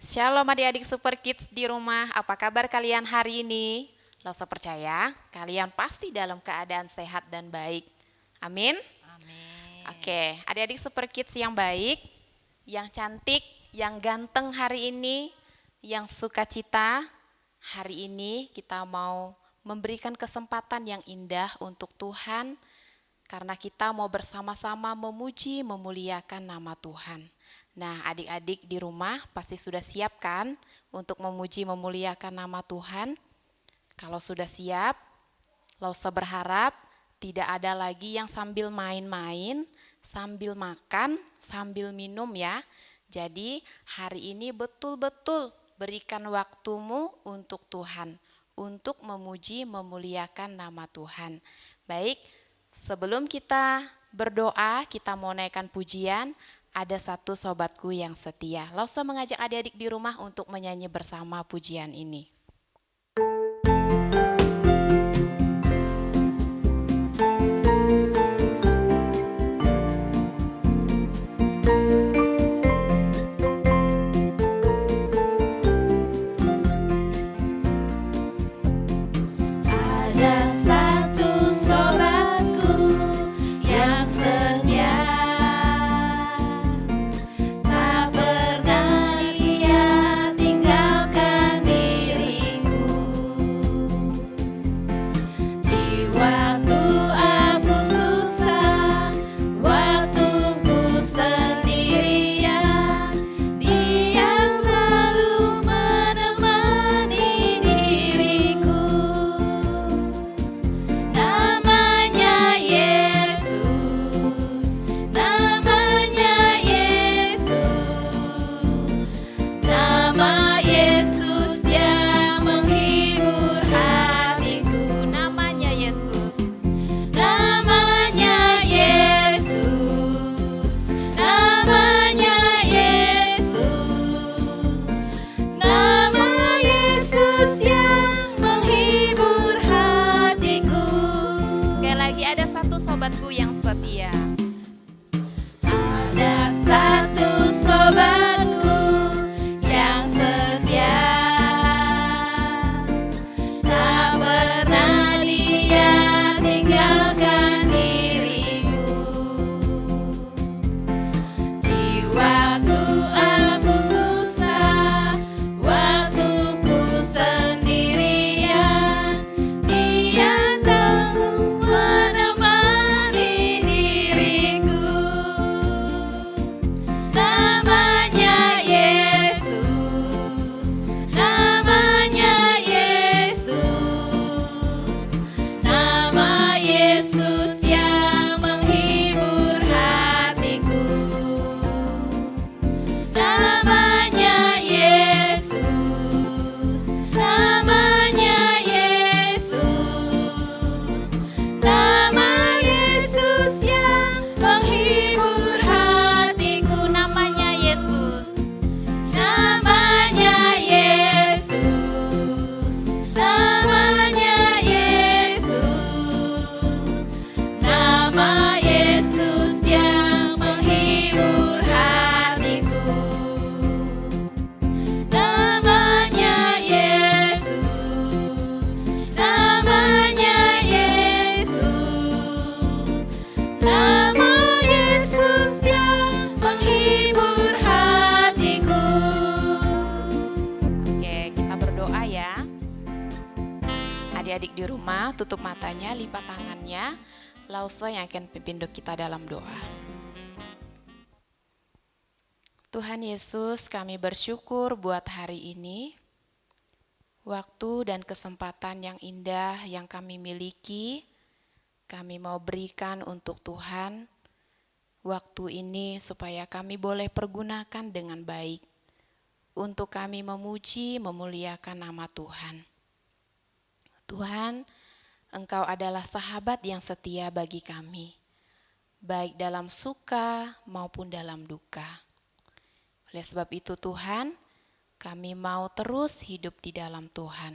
Shalom adik-adik Super Kids di rumah, apa kabar kalian hari ini? Losa percaya, kalian pasti dalam keadaan sehat dan baik. Amin? Amin. Oke, adik-adik Super Kids yang baik, yang cantik, yang ganteng hari ini, yang sukacita, hari ini kita mau memberikan kesempatan yang indah untuk Tuhan, karena kita mau bersama-sama memuji, memuliakan nama Tuhan. Nah, adik-adik di rumah pasti sudah siap kan untuk memuji, memuliakan nama Tuhan? Kalau sudah siap, Lausa berharap tidak ada lagi yang sambil main-main, sambil makan, sambil minum ya. Jadi hari ini betul-betul berikan waktumu untuk Tuhan, untuk memuji, memuliakan nama Tuhan. Baik, sebelum kita berdoa, kita mau naikkan pujian, ada satu sobatku yang setia. Lausa mengajak adik-adik di rumah untuk menyanyi bersama pujian ini. Ada satu sobatku yang setia, tak pernah ia tinggalkan diriku. Di waktu aku susah, waktuku sendirian, Dia selalu menemani diriku. Namanya Yesus, namanya Yesus, nama Yesus yang menghibur hatiku. Namanya Yesus. Namanya Yesus, namanya Yesus, nama Yesus yang menghibur hatiku. Sekali lagi ada satu sobatku yang setia. Ada satu sobatku yang setia, tak pernah dia tinggalkan diriku. Di waktu aku susah, waktuku sendirian, Dia selalu menemani diriku. Namanya Yesus, namanya Yesus, nama Yesus yang menghibur hatiku. Namanya Yesus, namanya Yesus, nama Yesus yang menghibur hatiku. Namanya Yesus, namanya Yesus, namanya Yesus, nama Yesus yang menghibur hatiku. Namanya Yesus, namanya Yesus, nama Yesus yang menghibur hatiku. Oke, kita berdoa ya. Adik-adik di rumah, tutup matanya, lipat tangannya. Lausa yang akan pimpin kita dalam doa. Tuhan Yesus, kami bersyukur buat hari ini. Waktu dan kesempatan yang indah yang kami miliki, kami mau berikan untuk Tuhan. Waktu ini supaya kami boleh pergunakan dengan baik untuk kami memuji, memuliakan nama Tuhan. Tuhan, Engkau adalah sahabat yang setia bagi kami, baik dalam suka maupun dalam duka. Oleh sebab itu Tuhan, kami mau terus hidup di dalam Tuhan.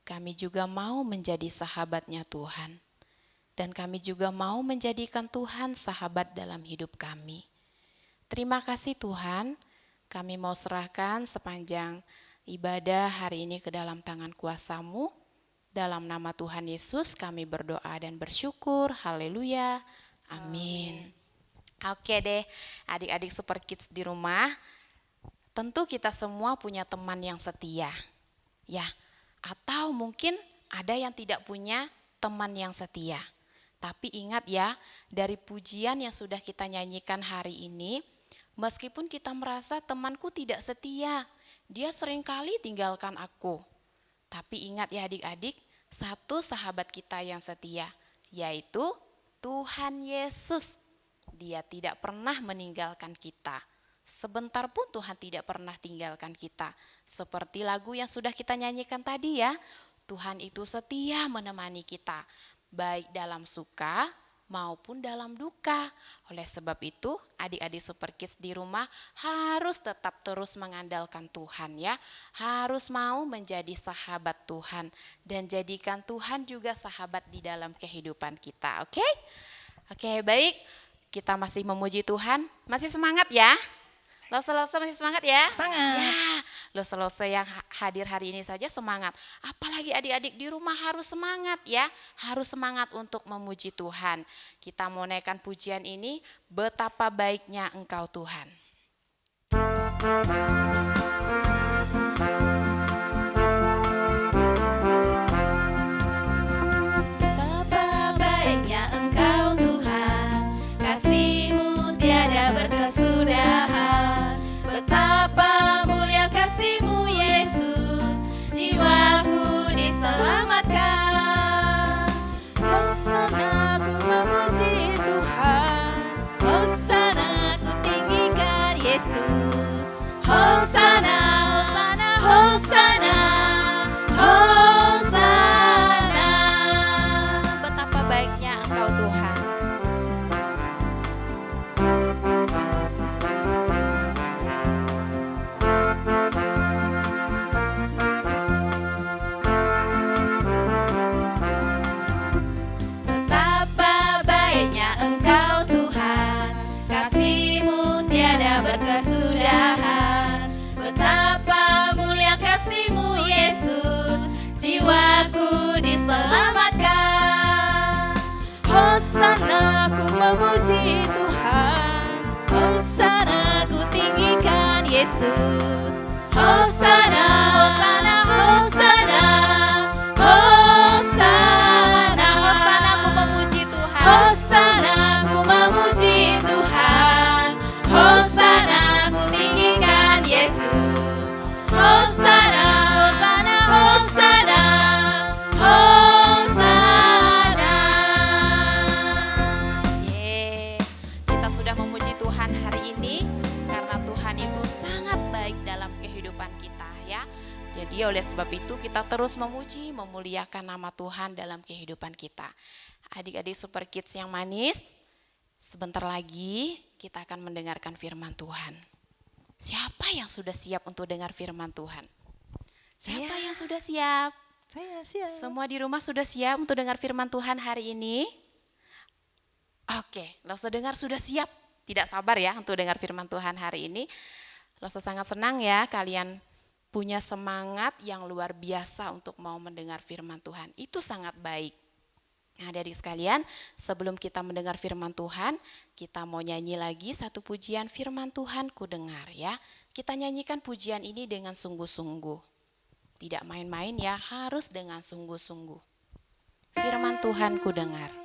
Kami juga mau menjadi sahabatnya Tuhan. Dan kami juga mau menjadikan Tuhan sahabat dalam hidup kami. Terima kasih Tuhan, kami mau serahkan sepanjang ibadah hari ini ke dalam tangan kuasa-Mu. Dalam nama Tuhan Yesus kami berdoa dan bersyukur. Haleluya. Amin. Oke deh, adik-adik Super Kids di rumah, tentu kita semua punya teman yang setia. Ya, atau mungkin ada yang tidak punya teman yang setia. Tapi ingat ya, dari pujian yang sudah kita nyanyikan hari ini, meskipun kita merasa temanku tidak setia, dia seringkali tinggalkan aku. Tapi ingat ya adik-adik, satu sahabat kita yang setia, yaitu Tuhan Yesus. Dia tidak pernah meninggalkan kita. Sebentar pun Tuhan tidak pernah tinggalkan kita. Seperti lagu yang sudah kita nyanyikan tadi ya, Tuhan itu setia menemani kita, baik dalam suka maupun dalam duka. Oleh sebab itu, adik-adik Super Kids di rumah harus tetap terus mengandalkan Tuhan ya. Harus mau menjadi sahabat Tuhan dan jadikan Tuhan juga sahabat di dalam kehidupan kita. Oke? Oke, baik. Kita masih memuji Tuhan. Masih semangat ya? Lose-lose masih semangat ya? Semangat. Ya, lose-lose yang hadir hari ini saja semangat. Apalagi adik-adik di rumah harus semangat ya. Harus semangat untuk memuji Tuhan. Kita mau naikkan pujian ini, betapa baiknya Engkau Tuhan. Betapa baiknya Engkau Tuhan, kasih-Mu tiada berkesudahan. Betapa mulia kasih-Mu Yesus, jiwaku diselamatkan. Hosana ku memuji Tuhan, Hosana ku tinggikan Yesus. Hosana, Hosana, Hosana, Hosana. Betapa baiknya Engkau Tuhan. Betapa baiknya Engkau Tuhan, kasih-Mu tiada berkesudahan. Betapa mulia kasih-Mu Yesus, jiwaku diselamatkan. Hosana ku memuji Tuhan, Hosana ku tinggikan Yesus. Hosana, Hosana, Hosana, Hosana, Hosana ku memuji Tuhan. Hosana ku memuji Tuhan, Hosana ku tinggikan Yesus. Hosana, Hosana, Hosana, Hosana. Yeay, kita sudah memuji Tuhan hari ini karena Tuhan itu sangat baik dalam kehidupan kita ya. Jadi oleh sebab itu kita terus memuji, memuliakan nama Tuhan dalam kehidupan kita. Adik-adik Super Kids yang manis, sebentar lagi kita akan mendengarkan firman Tuhan. Siapa yang sudah siap untuk dengar firman Tuhan? Siapa yang sudah siap? Saya siap. Semua di rumah sudah siap untuk dengar firman Tuhan hari ini? Oke, Loso dengar sudah siap. Tidak sabar ya untuk dengar firman Tuhan hari ini. Loso sangat senang ya kalian punya semangat yang luar biasa untuk mau mendengar firman Tuhan. Itu sangat baik. Nah, adik sekalian, sebelum kita mendengar firman Tuhan, kita mau nyanyi lagi satu pujian firman Tuhan ku dengar ya. Kita nyanyikan pujian ini dengan sungguh-sungguh. Tidak main-main ya, harus dengan sungguh-sungguh. Firman Tuhan ku dengar.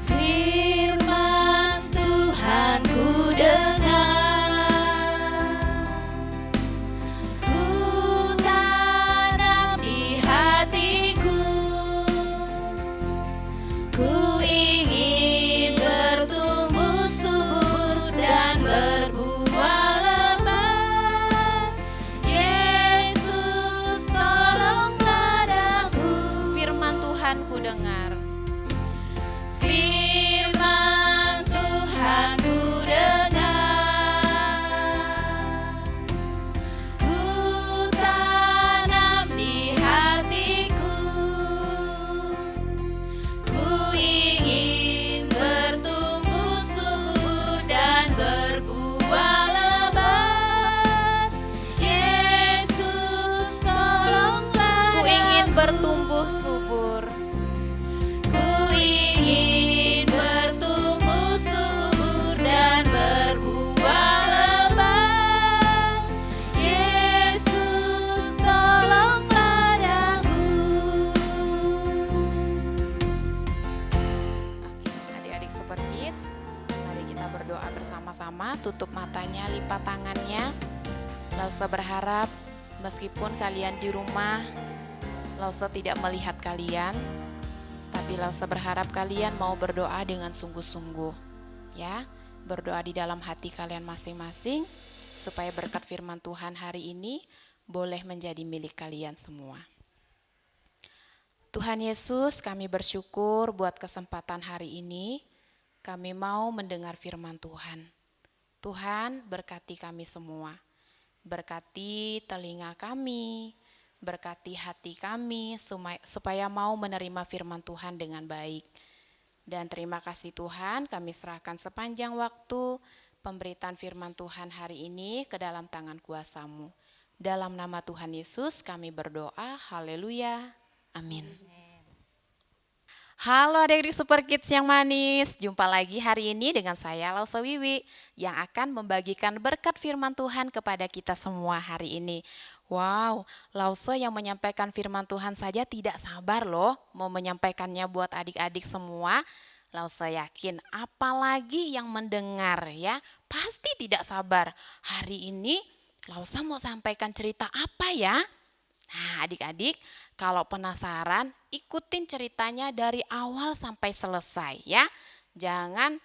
Firman Tuhan ku dengar, ku tanam di hatiku, ku ingin bertumbuh subur dan berbuah lebat. Yesus tolonglah daku. Firman Tuhan ku dengar. Firman Tuhan ku dengar, tutup matanya, lipat tangannya. Lausa berharap meskipun kalian di rumah, Lausa tidak melihat kalian, tapi Lausa berharap kalian mau berdoa dengan sungguh-sungguh, ya. Berdoa di dalam hati kalian masing-masing supaya berkat firman Tuhan hari ini boleh menjadi milik kalian semua. Tuhan Yesus, kami bersyukur buat kesempatan hari ini. Kami mau mendengar firman Tuhan. Tuhan, berkati kami semua. Berkati telinga kami, berkati hati kami supaya mau menerima firman Tuhan dengan baik. Dan terima kasih Tuhan, kami serahkan sepanjang waktu pemberitaan firman Tuhan hari ini ke dalam tangan kuasa-Mu. Dalam nama Tuhan Yesus kami berdoa, haleluya, amin. Halo adik-adik Super Kids yang manis, jumpa lagi hari ini dengan saya Lausa Wiwi yang akan membagikan berkat firman Tuhan kepada kita semua hari ini. Wow, Lausa yang menyampaikan firman Tuhan saja tidak sabar loh mau menyampaikannya buat adik-adik semua. Lausa yakin apalagi yang mendengar ya, pasti tidak sabar. Hari ini Lausa mau sampaikan cerita apa ya? Nah adik-adik, kalau penasaran ikutin ceritanya dari awal sampai selesai ya. Jangan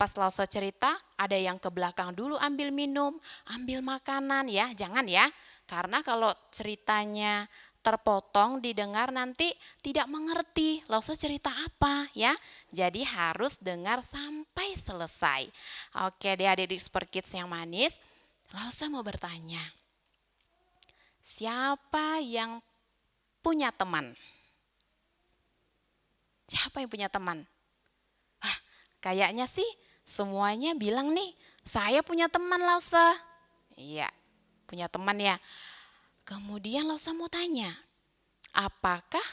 pas Lausa cerita ada yang ke belakang dulu ambil minum, ambil makanan ya, jangan ya. Karena kalau ceritanya terpotong didengar nanti tidak mengerti Lausa cerita apa ya. Jadi harus dengar sampai selesai. Oke deh adik-adik Super Kids yang manis, Lausa mau bertanya. Siapa yang punya teman? Siapa yang punya teman? Wah, kayaknya sih semuanya bilang nih, saya punya teman Lausa. Iya, punya teman ya. Kemudian Lausa mau tanya, apakah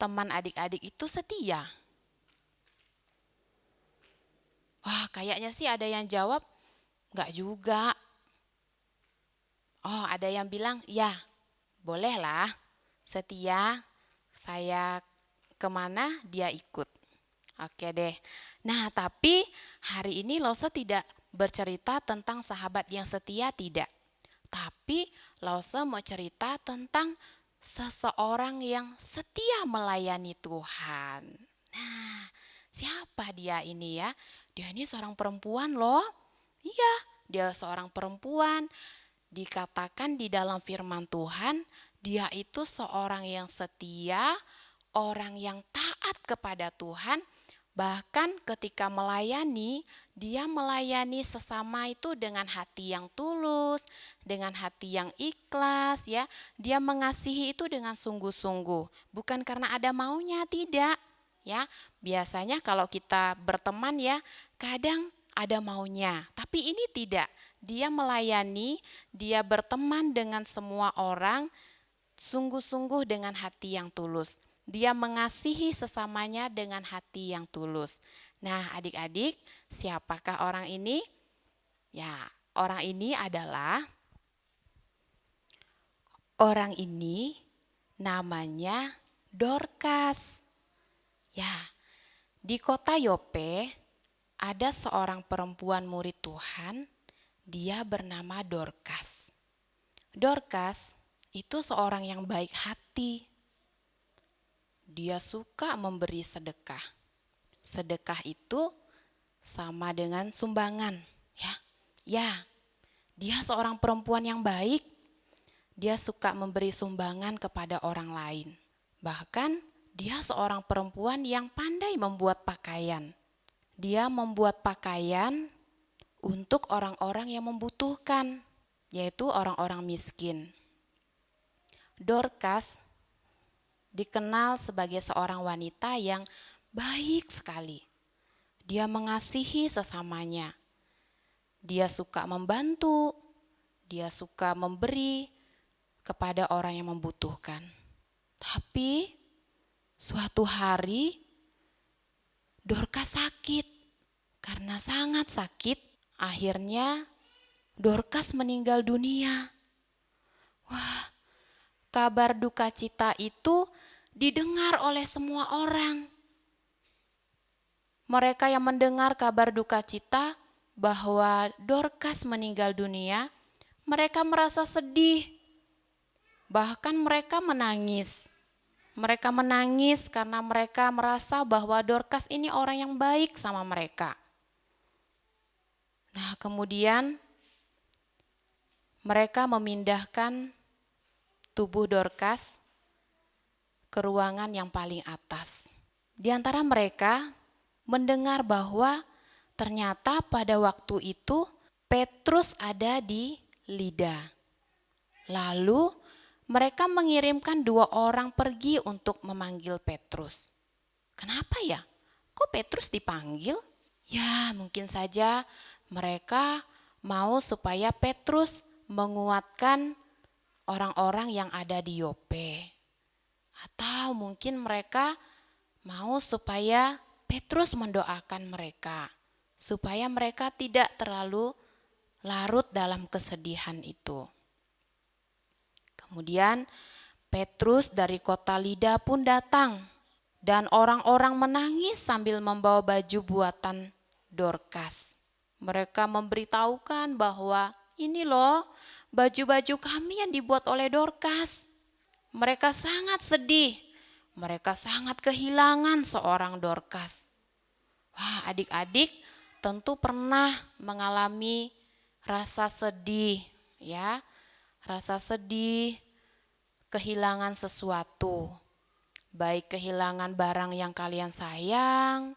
teman adik-adik itu setia? Wah, kayaknya sih ada yang jawab, enggak juga. Oh, ada yang bilang, ya bolehlah setia, saya kemana dia ikut. Oke deh. Nah, tapi hari ini Lausa tidak bercerita tentang sahabat yang setia, tidak. Tapi Lausa mau cerita tentang seseorang yang setia melayani Tuhan. Nah, siapa dia ini ya? Dia ini seorang perempuan loh. Iya, dia seorang perempuan. Dikatakan di dalam firman Tuhan, dia itu seorang yang setia, orang yang taat kepada Tuhan. Bahkan ketika melayani, dia melayani sesama itu dengan hati yang tulus, dengan hati yang ikhlas ya. Dia mengasihi itu dengan sungguh-sungguh, bukan karena ada maunya, tidak ya. Biasanya kalau kita berteman ya, kadang ada maunya, tapi ini tidak. Dia melayani, dia berteman dengan semua orang sungguh-sungguh dengan hati yang tulus. Dia mengasihi sesamanya dengan hati yang tulus. Nah, adik-adik, siapakah orang ini? Ya, orang ini namanya Dorcas. Ya, di kota Yope ada seorang perempuan murid Tuhan, dia bernama Dorcas. Dorcas itu seorang yang baik hati. Dia suka memberi sedekah. Sedekah itu sama dengan sumbangan, ya. Ya, dia seorang perempuan yang baik. Dia suka memberi sumbangan kepada orang lain. Bahkan dia seorang perempuan yang pandai membuat pakaian. Dia membuat pakaian untuk orang-orang yang membutuhkan, yaitu orang-orang miskin. Dorcas dikenal sebagai seorang wanita yang baik sekali. Dia mengasihi sesamanya. Dia suka membantu, dia suka memberi kepada orang yang membutuhkan. Tapi suatu hari Dorcas sakit. Karena sangat sakit, akhirnya Dorcas meninggal dunia. Wah, kabar duka cita itu didengar oleh semua orang. Mereka yang mendengar kabar duka cita bahwa Dorcas meninggal dunia, mereka merasa sedih. Bahkan mereka menangis. Mereka menangis karena mereka merasa bahwa Dorcas ini orang yang baik sama mereka. Nah, kemudian mereka memindahkan tubuh Dorcas ke ruangan yang paling atas. Di antara mereka mendengar bahwa ternyata pada waktu itu Petrus ada di Lida. Lalu mereka mengirimkan 2 orang pergi untuk memanggil Petrus. Kenapa ya? Kok Petrus dipanggil? Ya, mungkin saja mereka mau supaya Petrus menguatkan orang-orang yang ada di Yope. Atau mungkin mereka mau supaya Petrus mendoakan mereka, supaya mereka tidak terlalu larut dalam kesedihan itu. Kemudian Petrus dari kota Lida pun datang, dan orang-orang menangis sambil membawa baju buatan Dorcas. Mereka memberitahukan bahwa ini loh baju-baju kami yang dibuat oleh Dorcas. Mereka sangat sedih, mereka sangat kehilangan seorang Dorcas. Wah, adik-adik tentu pernah mengalami rasa sedih, ya. Rasa sedih, kehilangan sesuatu. Baik kehilangan barang yang kalian sayang,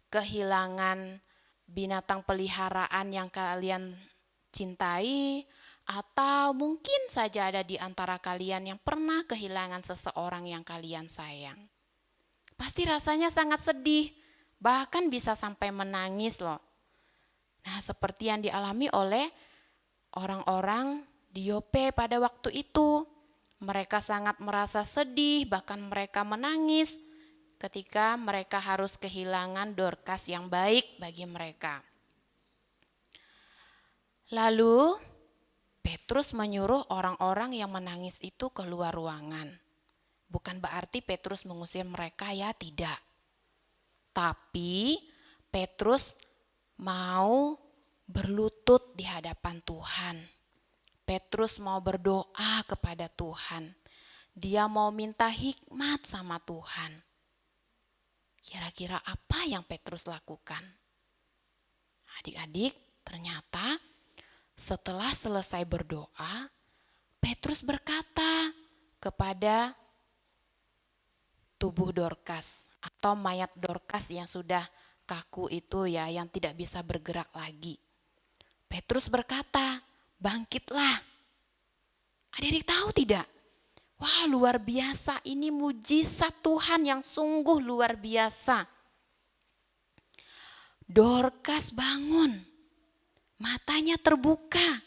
kehilangan binatang peliharaan yang kalian cintai, atau mungkin saja ada di antara kalian yang pernah kehilangan seseorang yang kalian sayang. Pasti rasanya sangat sedih, bahkan bisa sampai menangis loh. Nah, seperti yang dialami oleh orang-orang di Yope pada waktu itu. Mereka sangat merasa sedih, bahkan mereka menangis ketika mereka harus kehilangan Dorcas yang baik bagi mereka. Lalu Petrus menyuruh orang-orang yang menangis itu keluar ruangan. Bukan berarti Petrus mengusir mereka, ya, tidak. Tapi Petrus mau berlutut di hadapan Tuhan. Petrus mau berdoa kepada Tuhan. Dia mau minta hikmat sama Tuhan. Kira-kira apa yang Petrus lakukan? Adik-adik, ternyata setelah selesai berdoa, Petrus berkata kepada tubuh Dorcas atau mayat Dorcas yang sudah kaku itu, ya, yang tidak bisa bergerak lagi. Petrus berkata, "Bangkitlah." Adik-adik tahu tidak? Wah, luar biasa, ini mujizat Tuhan yang sungguh luar biasa. Dorcas bangun, matanya terbuka.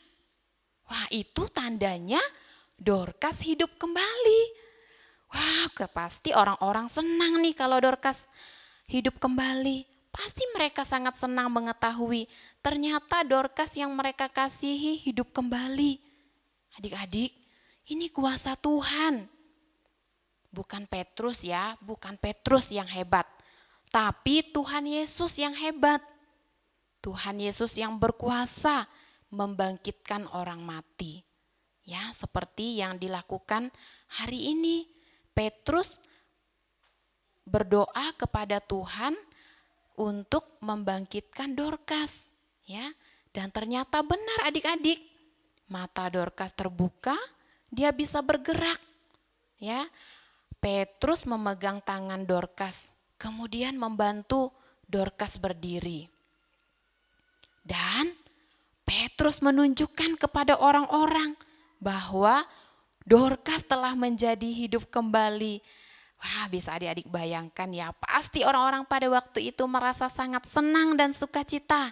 Wah, itu tandanya Dorcas hidup kembali. Wah, pasti orang-orang senang nih kalau Dorcas hidup kembali. Pasti mereka sangat senang mengetahui ternyata Dorcas yang mereka kasihi hidup kembali. Adik-adik, ini kuasa Tuhan. Bukan Petrus, ya, bukan Petrus yang hebat, tapi Tuhan Yesus yang hebat. Tuhan Yesus yang berkuasa membangkitkan orang mati. Ya, seperti yang dilakukan hari ini. Petrus berdoa kepada Tuhan untuk membangkitkan Dorcas, ya. Dan ternyata benar adik-adik. Mata Dorcas terbuka, dia bisa bergerak. Ya. Petrus memegang tangan Dorcas, kemudian membantu Dorcas berdiri. Dan Petrus menunjukkan kepada orang-orang bahwa Dorcas telah menjadi hidup kembali. Wah, bisa adik-adik bayangkan, ya, pasti orang-orang pada waktu itu merasa sangat senang dan sukacita.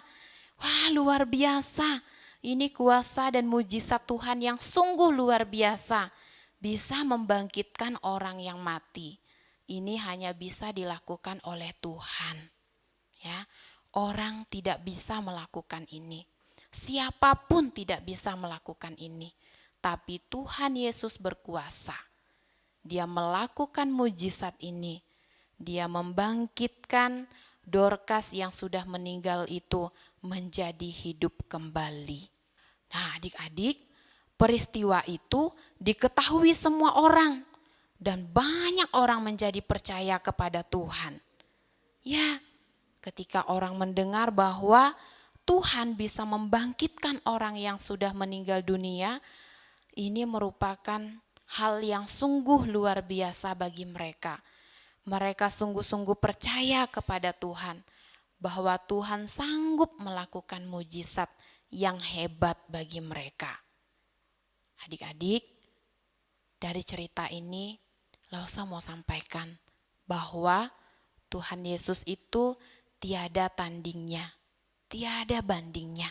Wah, luar biasa. Ini kuasa dan mujizat Tuhan yang sungguh luar biasa. Bisa membangkitkan orang yang mati. Ini hanya bisa dilakukan oleh Tuhan. Ya, orang tidak bisa melakukan ini. Siapapun tidak bisa melakukan ini. Tapi Tuhan Yesus berkuasa. Dia melakukan mujizat ini. Dia membangkitkan Dorcas yang sudah meninggal itu menjadi hidup kembali. Nah, adik-adik, peristiwa itu diketahui semua orang dan banyak orang menjadi percaya kepada Tuhan. Ya, ketika orang mendengar bahwa Tuhan bisa membangkitkan orang yang sudah meninggal dunia, ini merupakan hal yang sungguh luar biasa bagi mereka. Mereka sungguh-sungguh percaya kepada Tuhan, bahwa Tuhan sanggup melakukan mujizat yang hebat bagi mereka. Adik-adik, dari cerita ini, Lausa mau sampaikan bahwa Tuhan Yesus itu tiada tandingnya, tiada bandingnya.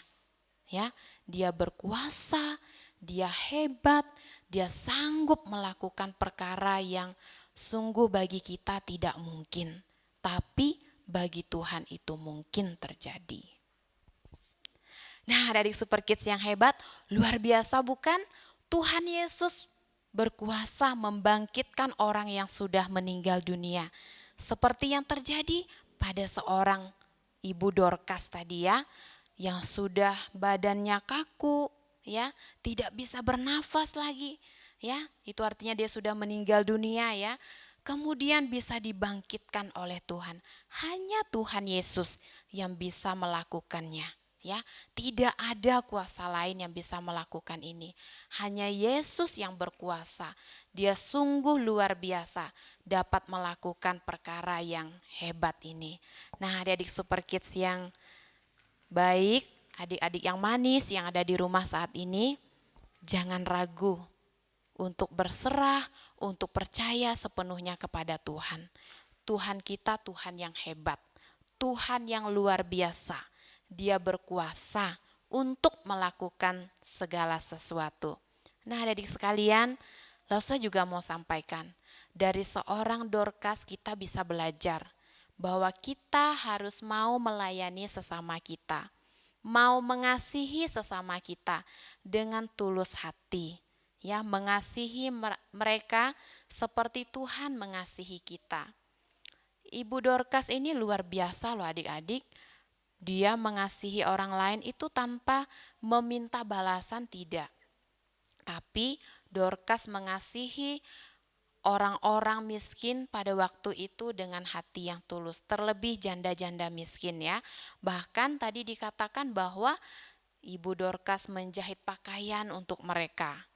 Ya, dia berkuasa, dia hebat, dia sanggup melakukan perkara yang sungguh bagi kita tidak mungkin, tapi bagi Tuhan itu mungkin terjadi. Nah, dari Super Kids yang hebat, luar biasa bukan? Tuhan Yesus berkuasa membangkitkan orang yang sudah meninggal dunia. Seperti yang terjadi pada seorang Ibu Dorcas tadi ya, yang sudah badannya kaku, ya, tidak bisa bernafas lagi, ya, itu artinya dia sudah meninggal dunia ya. Kemudian bisa dibangkitkan oleh Tuhan. Hanya Tuhan Yesus yang bisa melakukannya. Ya, tidak ada kuasa lain yang bisa melakukan ini. Hanya Yesus yang berkuasa. Dia sungguh luar biasa dapat melakukan perkara yang hebat ini. Nah, adik-adik Super Kids yang baik, adik-adik yang manis yang ada di rumah saat ini, jangan ragu untuk berserah, untuk percaya sepenuhnya kepada Tuhan. Tuhan kita Tuhan yang hebat, Tuhan yang luar biasa. Dia berkuasa untuk melakukan segala sesuatu. Nah, adik sekalian, Lausa juga mau sampaikan, dari seorang Dorcas kita bisa belajar bahwa kita harus mau melayani sesama kita, mau mengasihi sesama kita dengan tulus hati, ya, mengasihi mereka seperti Tuhan mengasihi kita. Ibu Dorcas ini luar biasa loh adik-adik. Dia mengasihi orang lain itu tanpa meminta balasan, tidak. Tapi Dorcas mengasihi orang-orang miskin pada waktu itu dengan hati yang tulus. Terlebih janda-janda miskin ya. Bahkan tadi dikatakan bahwa Ibu Dorcas menjahit pakaian untuk mereka.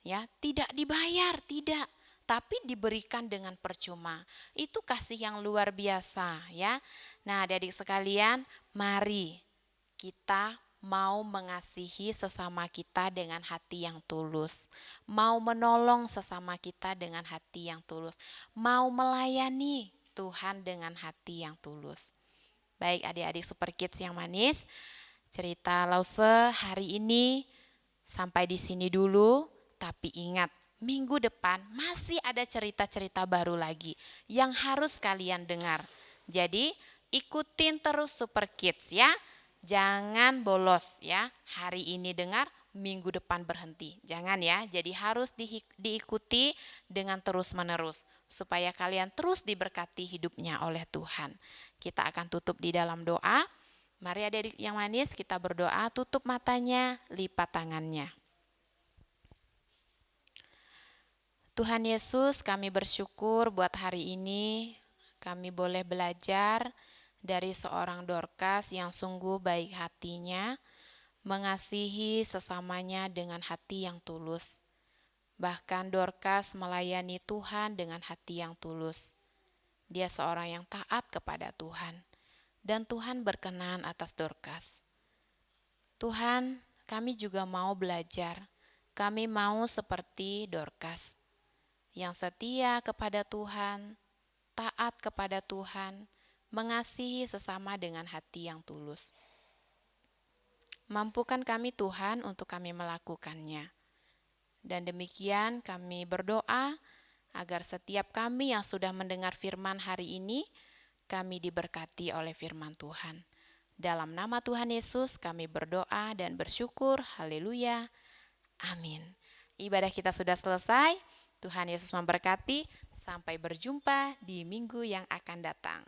Ya, tidak dibayar, tidak, tapi diberikan dengan percuma. Itu kasih yang luar biasa ya. Nah, adik-adik sekalian, mari kita mau mengasihi sesama kita dengan hati yang tulus, mau menolong sesama kita dengan hati yang tulus, mau melayani Tuhan dengan hati yang tulus. Baik adik-adik Super Kids yang manis, cerita Lause hari ini sampai di sini dulu, tapi ingat, minggu depan masih ada cerita-cerita baru lagi yang harus kalian dengar. Jadi ikutin terus Super Kids ya. Jangan bolos ya. Hari ini dengar, minggu depan berhenti. Jangan ya. Jadi harus diikuti dengan terus-menerus supaya kalian terus diberkati hidupnya oleh Tuhan. Kita akan tutup di dalam doa. Mari adik-adik yang manis, kita berdoa, tutup matanya, lipat tangannya. Tuhan Yesus, kami bersyukur buat hari ini kami boleh belajar dari seorang Dorcas yang sungguh baik hatinya, mengasihi sesamanya dengan hati yang tulus. Bahkan Dorcas melayani Tuhan dengan hati yang tulus. Dia seorang yang taat kepada Tuhan, dan Tuhan berkenan atas Dorcas. Tuhan, kami juga mau belajar, kami mau seperti Dorcas, yang setia kepada Tuhan, taat kepada Tuhan, mengasihi sesama dengan hati yang tulus. Mampukan kami Tuhan untuk kami melakukannya. Dan demikian kami berdoa agar setiap kami yang sudah mendengar firman hari ini, kami diberkati oleh firman Tuhan. Dalam nama Tuhan Yesus kami berdoa dan bersyukur. Haleluya. Amin. Ibadah kita sudah selesai. Tuhan Yesus memberkati. Sampai berjumpa di minggu yang akan datang.